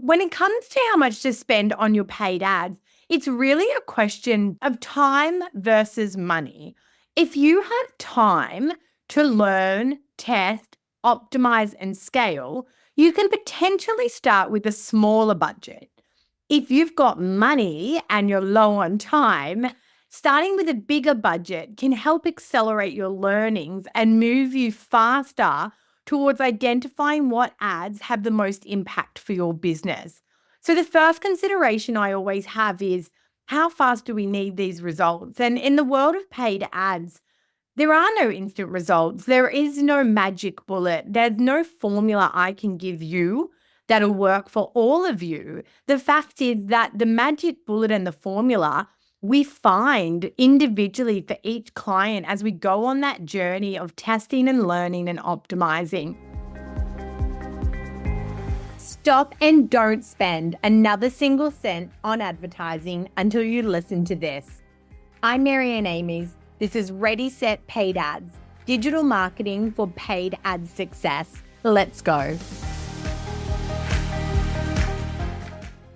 when it comes to how much to spend on your paid ads, it's really a question of time versus money. If you have time to learn, test, optimize, and scale, you can potentially start with a smaller budget. If you've got money and you're low on time, starting with a bigger budget can help accelerate your learnings and move you faster towards identifying what ads have the most impact for your business. So, the first consideration I always have is how fast do we need these results? And in the world of paid ads, there are no instant results. There is no magic bullet. There's no formula I can give you that'll work for all of you. The fact is that the magic bullet and the formula we find individually for each client as we go on that journey of testing and learning and optimizing. Stop and don't spend another single cent on advertising until you listen to this. I'm Marianne Amies. This is Ready, Set, Paid Ads, digital marketing for paid ad success. Let's go.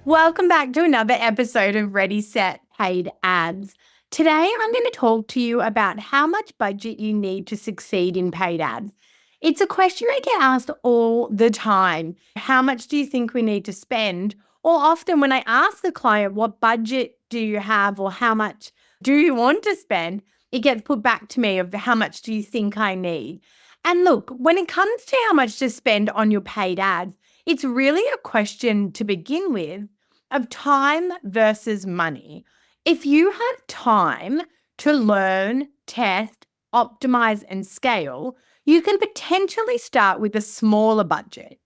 Welcome back to another episode of Ready, Set, Paid Ads. Today, I'm going to talk to you about how much budget you need to succeed in paid ads. It's a question I get asked all the time. How much do you think we need to spend? Or often when I ask the client, what budget do you have or how much do you want to spend? It gets put back to me of how much do you think I need? And look, when it comes to how much to spend on your paid ads, it's really a question to begin with of time versus money. If you have time to learn, test, optimize, and scale, you can potentially start with a smaller budget.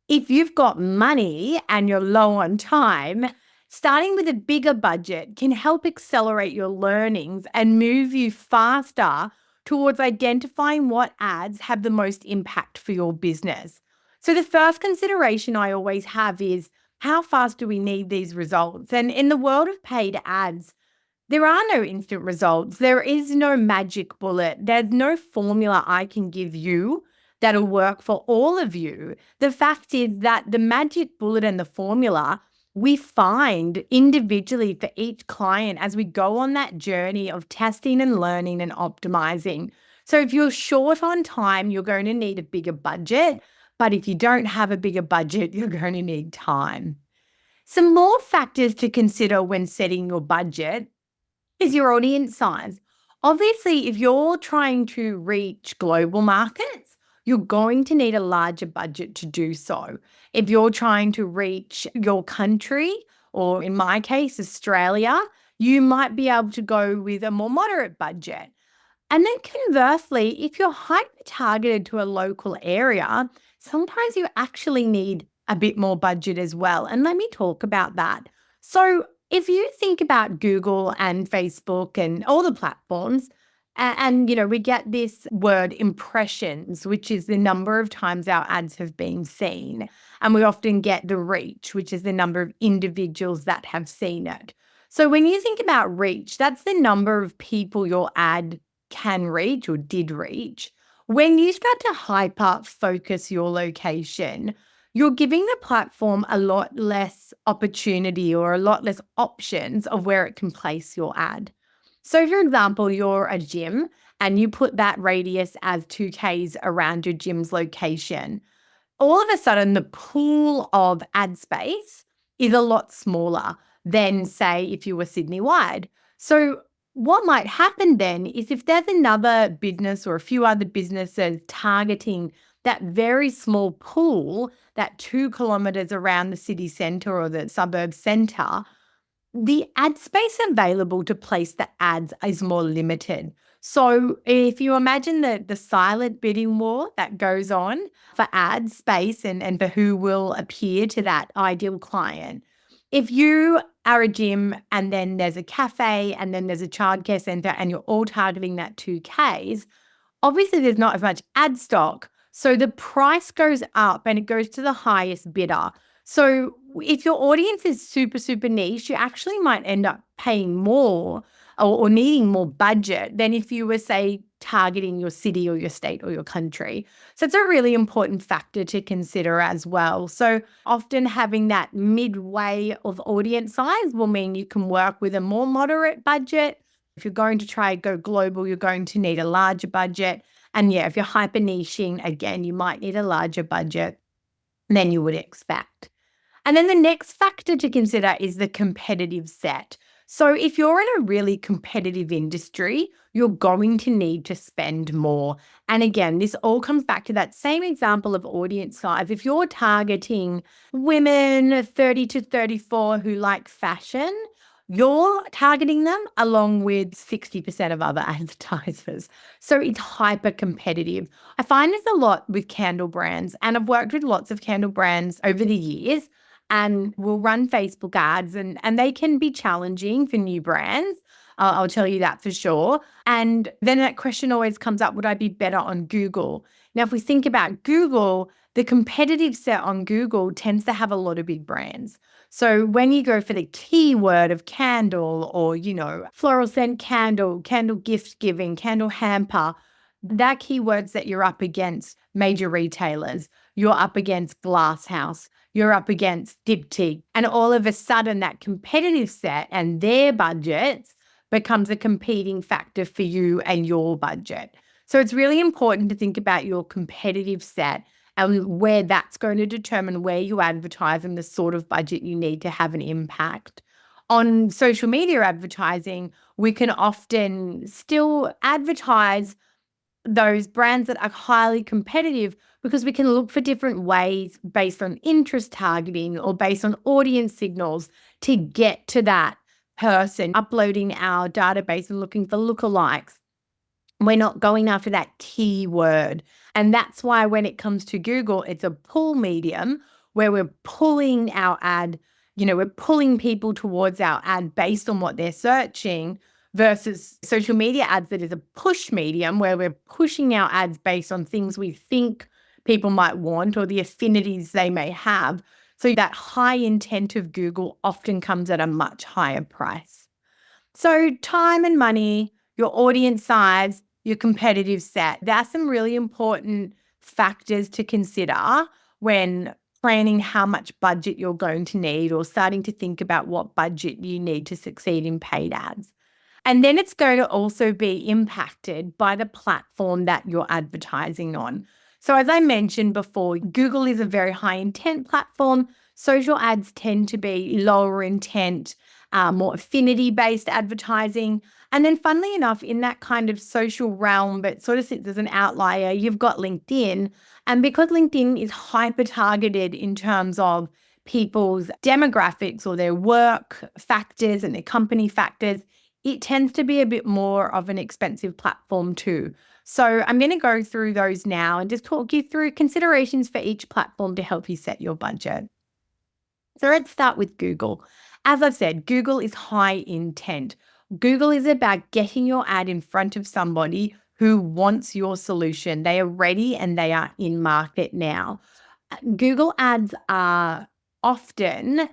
If you've got money and you're low on time, starting with a bigger budget can help accelerate your learnings and move you faster towards identifying what ads have the most impact for your business. So the first consideration I always have is how fast do we need these results? And in the world of paid ads, there are no instant results. There is no magic bullet. There's no formula I can give you that'll work for all of you. The fact is that the magic bullet and the formula we find individually for each client as we go on that journey of testing and learning and optimizing. So if you're short on time, you're going to need a bigger budget. But if you don't have a bigger budget, you're going to need time. Some more factors to consider when setting your budget is your audience size. Obviously, if you're trying to reach global markets, you're going to need a larger budget to do so. If you're trying to reach your country, or in my case, Australia, you might be able to go with a more moderate budget. And then conversely, if you're hyper-targeted to a local area, sometimes you actually need a bit more budget as well. And let me talk about that. So if you think about Google and Facebook and all the platforms, and we get this word impressions, which is the number of times our ads have been seen. And we often get the reach, which is the number of individuals that have seen it. So when you think about reach, that's the number of people your ad can reach or did reach. When you start to hyper focus your location, you're giving the platform a lot less opportunity or a lot less options of where it can place your ad. So for example, you're a gym and you put that radius as 2Ks around your gym's location. All of a sudden, the pool of ad space is a lot smaller than, say, if you were Sydney-wide. So what might happen then is if there's another business or a few other businesses targeting that very small pool, that 2 kilometers around the city centre or the suburb centre, the ad space available to place the ads is more limited. So if you imagine the silent bidding war that goes on for ad space and for who will appear to that ideal client, if you are a gym and then there's a cafe and then there's a childcare centre and you're all targeting that 2Ks, obviously there's not as much ad stock. So the price goes up and it goes to the highest bidder. So if your audience is super, super niche, you actually might end up paying more or needing more budget than if you were, say, targeting your city or your state or your country. So it's a really important factor to consider as well. So often having that midway of audience size will mean you can work with a more moderate budget. If you're going to try go global, you're going to need a larger budget. And yeah, if you're hyper niching, again, you might need a larger budget than you would expect. And then the next factor to consider is the competitive set. So if you're in a really competitive industry, you're going to need to spend more. And again, this all comes back to that same example of audience size. If you're targeting women 30 to 34 who like fashion, you're targeting them along with 60% of other advertisers. So it's hyper competitive. I find this a lot with candle brands, and I've worked with lots of candle brands over the years, and we'll run Facebook ads, and they can be challenging for new brands. I'll tell you that for sure. And then that question always comes up, would I be better on Google? Now, if we think about Google, the competitive set on Google tends to have a lot of big brands. So when you go for the keyword of candle or, floral scent candle, candle gift giving, candle hamper, that keywords that you're up against major retailers, you're up against Glass House, you're up against Diptyque, and all of a sudden that competitive set and their budgets becomes a competing factor for you and your budget. So it's really important to think about your competitive set and where that's going to determine where you advertise and the sort of budget you need to have an impact. On social media advertising, we can often still advertise those brands that are highly competitive because we can look for different ways based on interest targeting or based on audience signals to get to that person, uploading our database and looking for lookalikes. We're not going after that keyword. And that's why when it comes to Google, it's a pull medium where we're pulling our ad, we're pulling people towards our ad based on what they're searching, versus social media ads that is a push medium where we're pushing our ads based on things we think people might want or the affinities they may have. So that high intent of Google often comes at a much higher price. So time and money, your audience size, your competitive set, that's some really important factors to consider when planning how much budget you're going to need or starting to think about what budget you need to succeed in paid ads. And then it's going to also be impacted by the platform that you're advertising on. So as I mentioned before, Google is a very high intent platform. Social ads tend to be lower intent, more affinity-based advertising. And then funnily enough, in that kind of social realm, but sort of sits as an outlier, you've got LinkedIn. And because LinkedIn is hyper-targeted in terms of people's demographics or their work factors and their company factors, it tends to be a bit more of an expensive platform too. So I'm going to go through those now and just talk you through considerations for each platform to help you set your budget. So let's start with Google. As I've said, Google is high intent. Google is about getting your ad in front of somebody who wants your solution. They are ready and they are in market now. Google ads are often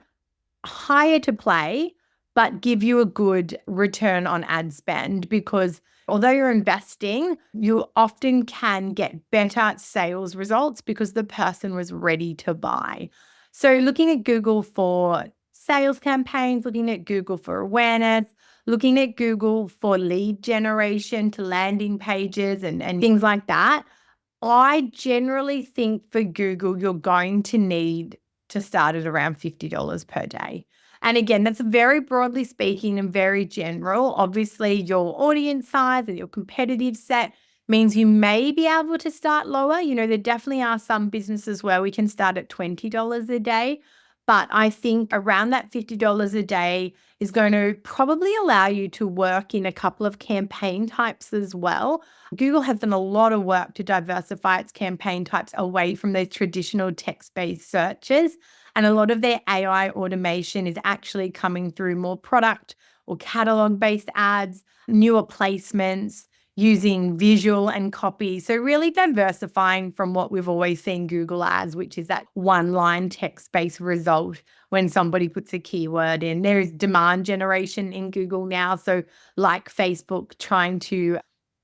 higher to play, but give you a good return on ad spend because although you're investing, you often can get better sales results because the person was ready to buy. So looking at Google for sales campaigns, looking at Google for awareness, looking at Google for lead generation to landing pages and things like that, I generally think for Google, you're going to need to start at around $50 per day. And again, that's very broadly speaking and very general. Obviously, your audience size and your competitive set means you may be able to start lower. There definitely are some businesses where we can start at $20 a day. But I think around that $50 a day is going to probably allow you to work in a couple of campaign types as well. Google has done a lot of work to diversify its campaign types away from those traditional text-based searches. And a lot of their AI automation is actually coming through more product or catalog-based ads, newer placements, using visual and copy. So really diversifying from what we've always seen Google ads, which is that one-line text-based result when somebody puts a keyword in. There is demand generation in Google now. So like Facebook trying to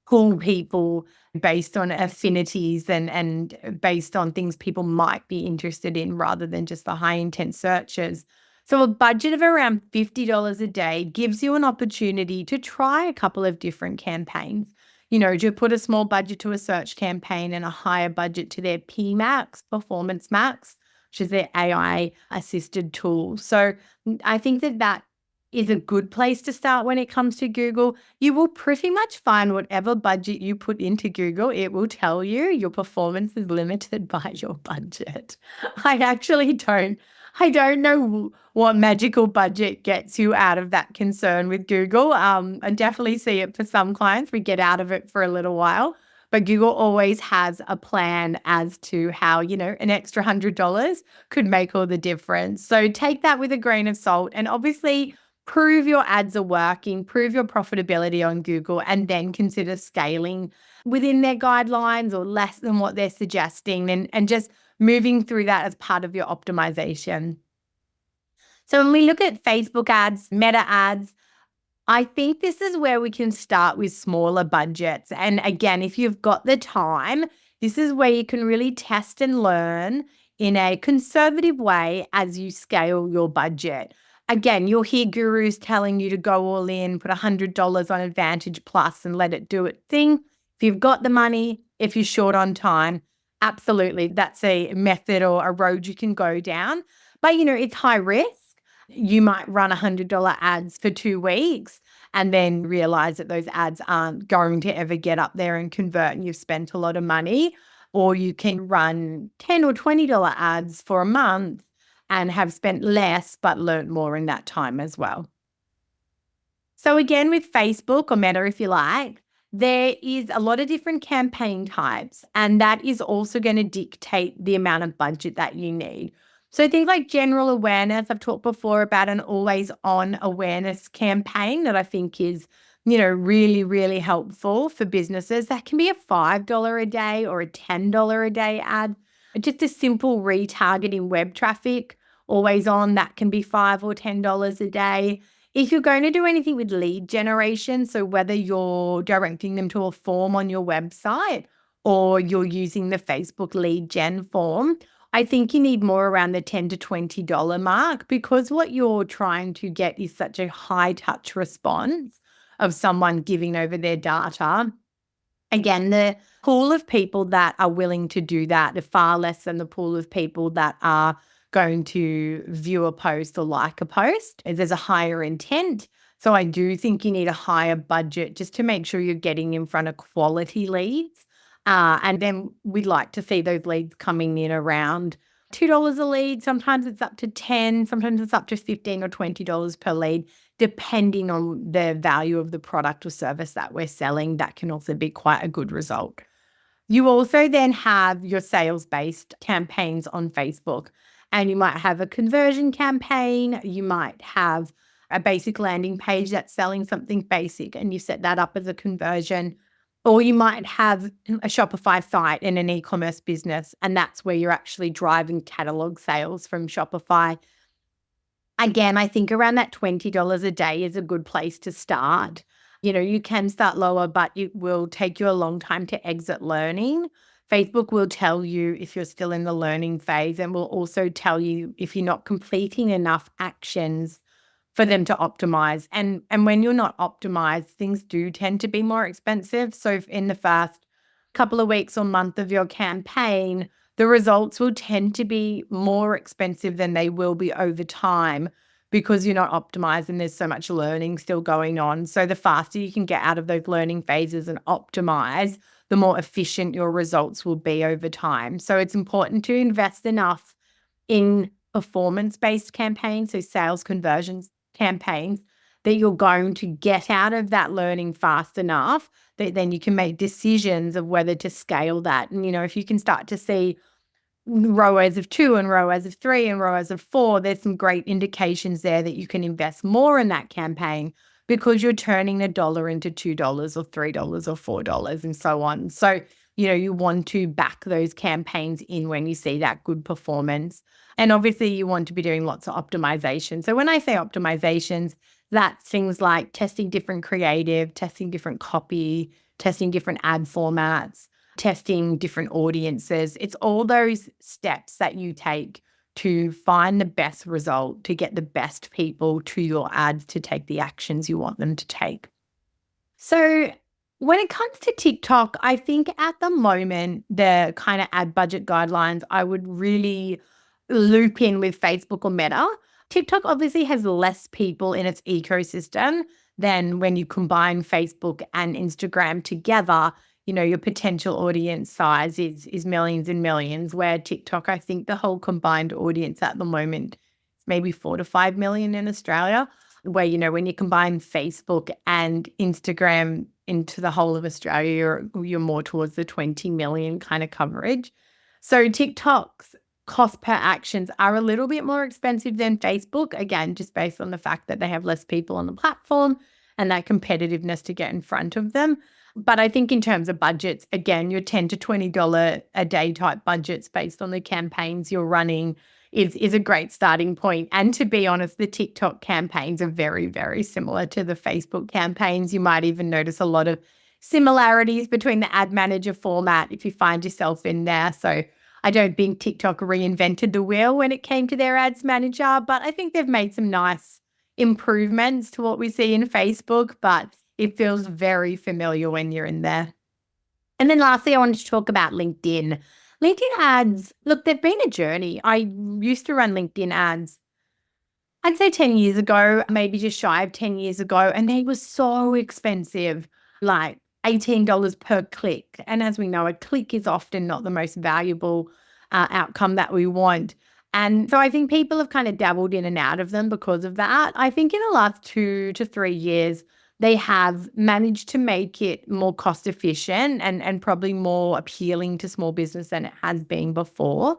pull people based on affinities and based on things people might be interested in rather than just the high intent searches. So a budget of around $50 a day gives you an opportunity to try a couple of different campaigns. To put a small budget to a search campaign and a higher budget to their PMax, Performance Max, which is their AI assisted tool. So I think that is a good place to start when it comes to Google. You will pretty much find whatever budget you put into Google, it will tell you your performance is limited by your budget. I actually I don't know what magical budget gets you out of that concern with Google. I definitely see it for some clients. We get out of it for a little while, but Google always has a plan as to how, an extra $100 could make all the difference. So take that with a grain of salt, and obviously prove your ads are working, prove your profitability on Google, and then consider scaling within their guidelines or less than what they're suggesting, and just moving through that as part of your optimization. So when we look at Facebook ads, Meta ads, I think this is where we can start with smaller budgets. And again, if you've got the time, this is where you can really test and learn in a conservative way as you scale your budget. Again, you'll hear gurus telling you to go all in, put $100 on Advantage Plus and let it do its thing. If you've got the money, if you're short on time, absolutely, that's a method or a road you can go down. But, it's high risk. You might run $100 ads for 2 weeks and then realize that those ads aren't going to ever get up there and convert and you've spent a lot of money. Or you can run $10 or $20 ads for a month and have spent less but learned more in that time as well. So again, with Facebook or Meta, if you like, there is a lot of different campaign types, and that is also going to dictate the amount of budget that you need. So things like general awareness, I've talked before about an always on awareness campaign that I think is, really, really helpful for businesses. That can be a $5 a day or a $10 a day ad. Just a simple retargeting web traffic, always on, that can be $5 or $10 a day. If you're going to do anything with lead generation, so whether you're directing them to a form on your website or you're using the Facebook lead gen form, I think you need more around the $10 to $20 mark, because what you're trying to get is such a high touch response of someone giving over their data. Again, the pool of people that are willing to do that are far less than the pool of people that are going to view a post or like a post. There's a higher intent. So I do think you need a higher budget just to make sure you're getting in front of quality leads. And then we'd like to see those leads coming in around $2 a lead. Sometimes it's up to $10, sometimes it's up to $15 or $20 per lead, depending on the value of the product or service that we're selling. That can also be quite a good result. You also then have your sales-based campaigns on Facebook, and you might have a conversion campaign. You might have a basic landing page that's selling something basic and you set that up as a conversion. Or you might have a Shopify site in an e-commerce business, and that's where you're actually driving catalog sales from Shopify. Again, I think around that $20 a day is a good place to start. You can start lower, but it will take you a long time to exit learning. Facebook will tell you if you're still in the learning phase, and will also tell you if you're not completing enough actions for them to optimize. And when you're not optimized, things do tend to be more expensive. So if in the first couple of weeks or month of your campaign, the results will tend to be more expensive than they will be over time, because you're not optimized and there's so much learning still going on. So the faster you can get out of those learning phases and optimize, the more efficient your results will be over time. So it's important to invest enough in performance-based campaigns, so sales conversions campaigns, that you're going to get out of that learning fast enough that then you can make decisions of whether to scale that. And, if you can start to see ROAS of 2 and ROAS of 3 and ROAS of 4, there's some great indications there that you can invest more in that campaign, because you're turning $1 into $2 or $3 or $4 and so on. So, you want to back those campaigns in when you see that good performance. And obviously you want to be doing lots of optimization. So when I say optimizations, that's things like testing different creative, testing different copy, testing different ad formats, testing different audiences. It's all those steps that you take to find the best result, to get the best people to your ads to take the actions you want them to take. So when it comes to TikTok, I think at the moment, the kind of ad budget guidelines, I would really loop in with Facebook or Meta. TikTok obviously has less people in its ecosystem than when you combine Facebook and Instagram together. Your potential audience size is millions and millions, where TikTok, I think the whole combined audience at the moment is maybe 4 to 5 million in Australia, where, when you combine Facebook and Instagram into the whole of Australia, you're more towards the 20 million kind of coverage. So TikTok's cost per actions are a little bit more expensive than Facebook, again, just based on the fact that they have less people on the platform and that competitiveness to get in front of them. But I think in terms of budgets, again, your $10 to $20 a day type budgets based on the campaigns you're running is a great starting point. And to be honest, the TikTok campaigns are very, very similar to the Facebook campaigns. You might even notice a lot of similarities between the ad manager format if you find yourself in there. So I don't think TikTok reinvented the wheel when it came to their ads manager, but I think they've made some nice improvements to what we see in Facebook, but it feels very familiar when you're in there. And then lastly, I wanted to talk about LinkedIn. LinkedIn ads, look, they've been a journey. I used to run LinkedIn ads, I'd say 10 years ago, maybe just shy of 10 years ago, and they were so expensive, like $18 per click. And as we know, a click is often not the most valuable outcome that we want. And so I think people have kind of dabbled in and out of them because of that. I think in the last 2 to 3 years, they have managed to make it more cost efficient and probably more appealing to small business than it has been before.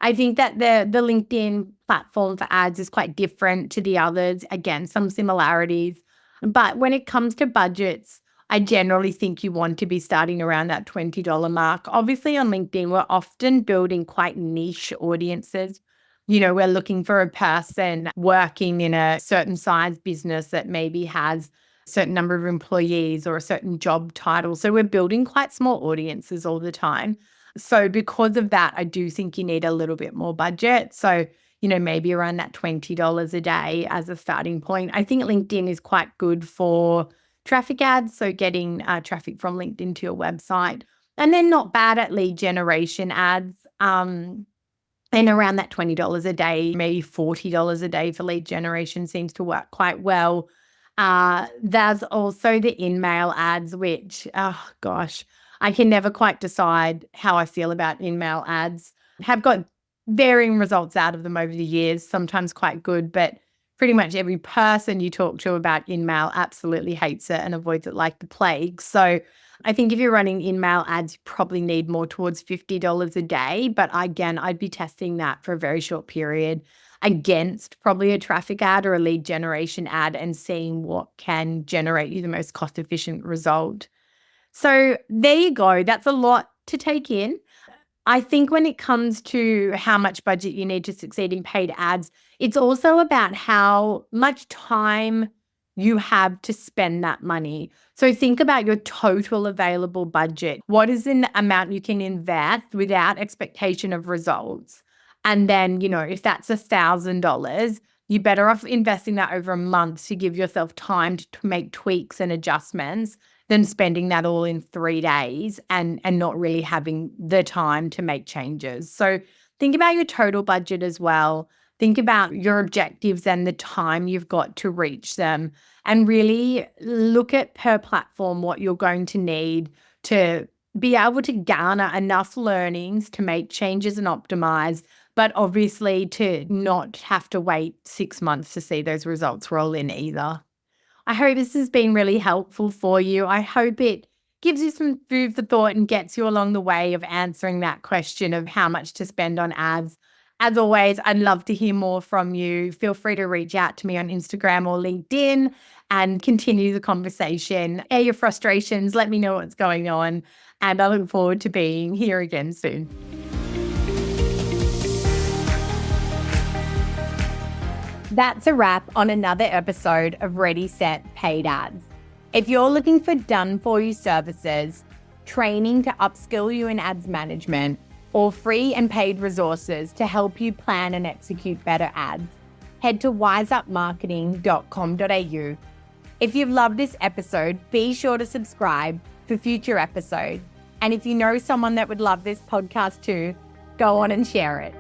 I think that the LinkedIn platform for ads is quite different to the others. Again, some similarities. But when it comes to budgets, I generally think you want to be starting around that $20 mark. Obviously, on LinkedIn, we're often building quite niche audiences. We're looking for a person working in a certain size business that maybe has certain number of employees or a certain job title. So we're building quite small audiences all the time. So because of that, I do think you need a little bit more budget. So, maybe around that $20 a day as a starting point. I think LinkedIn is quite good for traffic ads. So getting traffic from LinkedIn to your website, and then not bad at lead generation ads. And around that $20 a day, maybe $40 a day for lead generation seems to work quite well. There's also the in-mail ads, which, oh gosh, I can never quite decide how I feel about in-mail ads. Have got varying results out of them over the years, sometimes quite good, but pretty much every person you talk to about in-mail absolutely hates it and avoids it like the plague. So I think if you're running in-mail ads, you probably need more towards $50 a day. But again, I'd be testing that for a very short period against probably a traffic ad or a lead generation ad and seeing what can generate you the most cost-efficient result. So there you go. That's a lot to take in. I think when it comes to how much budget you need to succeed in paid ads, it's also about how much time you have to spend that money. So think about your total available budget. What is the amount you can invest without expectation of results? And then, if that's $1,000, you're better off investing that over a month to give yourself time to make tweaks and adjustments than spending that all in 3 days and not really having the time to make changes. So think about your total budget as well. Think about your objectives and the time you've got to reach them, and really look at per platform what you're going to need to be able to garner enough learnings to make changes and optimize, but obviously to not have to wait 6 months to see those results roll in either. I hope this has been really helpful for you. I hope it gives you some food for thought and gets you along the way of answering that question of how much to spend on ads. As always, I'd love to hear more from you. Feel free to reach out to me on Instagram or LinkedIn and continue the conversation. Air your frustrations, let me know what's going on, and I look forward to being here again soon. That's a wrap on another episode of Ready, Set, Paid Ads. If you're looking for done-for-you services, training to upskill you in ads management, or free and paid resources to help you plan and execute better ads, head to wiseupmarketing.com.au. If you've loved this episode, be sure to subscribe for future episodes. And if you know someone that would love this podcast too, go on and share it.